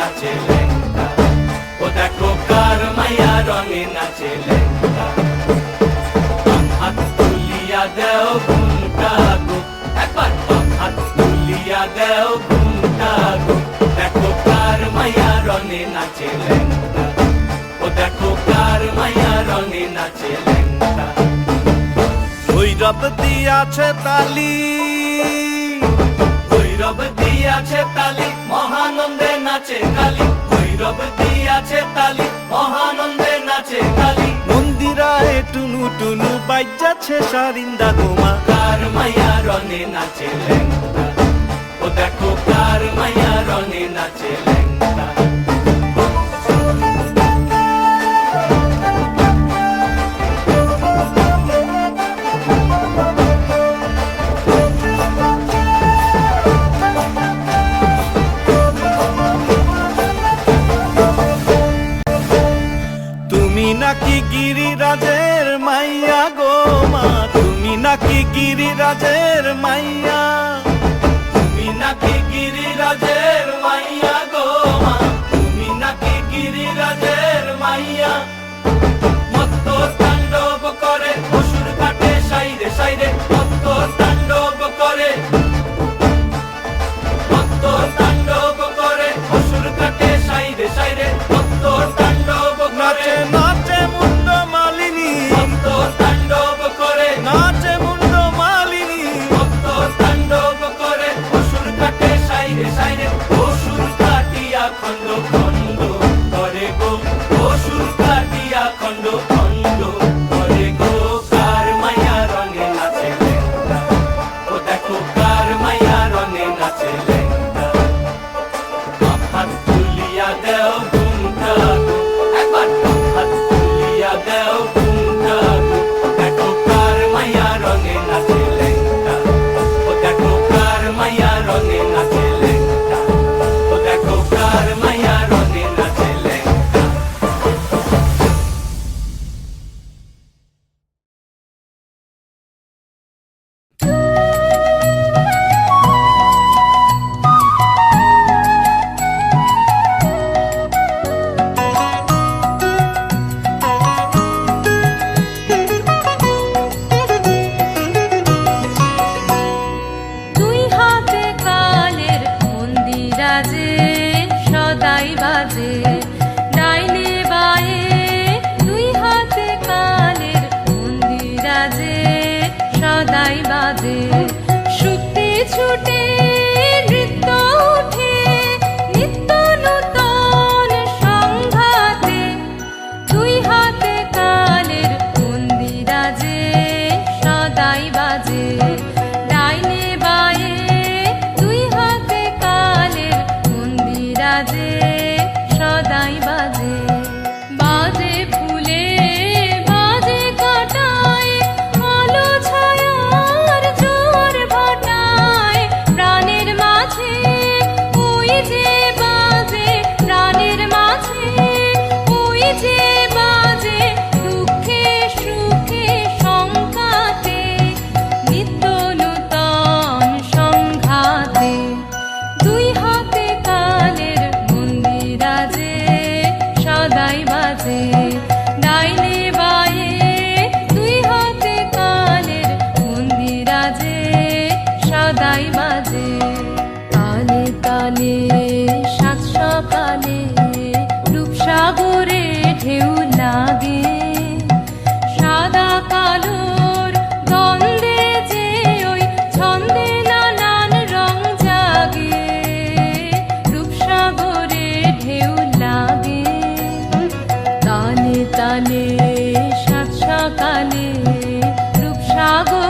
নাচে লেঙ্গা, ও দেখো কার মাইয়া রঙে নাচে লেঙ্গা। বাম হাত তুলিয়া দেও ঘুমটা গো, একবার বাম হাত তুলিয়া দেও ঘুমটা গো, দেখো কার মাইয়া রঙে নাচে লেঙ্গা, ও দেখো কার মাইয়া রঙে নাচে লেঙ্গা। ভৈরব দিয়াছে তালি, ভৈরব দিয়াছে তালি, মহানন্দে নাচে কালী, ভৈরব দিয়াছে তালি, মহানন্দে নাচে কালী। মন্দিরায় টুনু টুনু বাজ্যাছে সারিন্দা গোমা, কার মাইয়া রঙে নাচে লেঙ্গা, ও দেখো কার মাইয়া রঙে নাচে লেঙ্গা। তুমি নাকি গিরিরাজের মাইয়া গো মা, তুমি নাকি গিরিরাজের মাইয়া, তুমি নাকি গিরিরাজের মাইয়া গো মা, তুমি নাকি গিরিরাজের মাইয়া। মত্ত তাণ্ডব করে অসুর কাটে সাইরে সাইরে, মত্ত তাণ্ডব করে, মত্ত তাণ্ডব করে অসুর কাটে সাইরে সাইরে, মত্ত তাণ্ডব করে, নাচে নাচে মুন্ড মালিনী, মত্ত তাণ্ডব করে, নাচে মুন্ড মালিনী, মত্ত তাণ্ডব করে অসুর কাটে সাইরে সাইরে, অসুর কাটিয়া খণ্ড খণ্ড করে গো, অসুর কাটিয়া খণ্ড খণ্ড করে গো। কার মাইয়া রঙে নাচে লেঙ্গা, ও দেখো কার মাইয়া রঙে নাচে লেঙ্গা। বাম হাত তুলিয়া দেও ঘুমটা গো, একবার বাম হাত তুলিয়া দেও ঘুমটা গো, দেখো কার মাইয়া রঙে নাচে লেঙ্গা, ও দেখো কার মাইয়া রঙে নাচে লেঙ্গা, ও দেখো কার মাইয়া রঙে নাচে লেঙ্গা। দুই হাতে কালের মন্দিরাজে সদাই বাজে, ডাইনে বায়ে দুই হাতে কালের মন্দিরাজে সদাই বাজে। শুতে ছুটে নৃত্য উঠে নিত্য নূতন সংঘাতে, দুই হাতে কালের মন্দিরাজে সদাই বাজে, ডাইনে বায়ে দুই হাতে কালের মন্দিরাজে সদাই বাজে। বাজে ফুলে বাজে কাটায়, আলো ছায়ার জোর ভাটায়, প্রাণের মাঝে ওই যে বাজে, প্রাণের মাঝে ওই যে বাজে, দুঃখে সুখে সংঘাতে নিত্য নূতন সংঘাতে। দুই হাতে কালের মন্দিরাজে সদাই বাজে, ডাইনে বায়ে দুই হাতে কালের মন্দিরাজে সদাই বাজে। তালে তালে সাত সকালে রূপসাগরে ঢেউ লাগে, সাদা কালোর দ্বন্দ্বে যে ওই ছন্দে নানান রং জাগে, রূপসাগরে ঢেউ লাগে। তালে তালে সাত সকালে রূপসাগর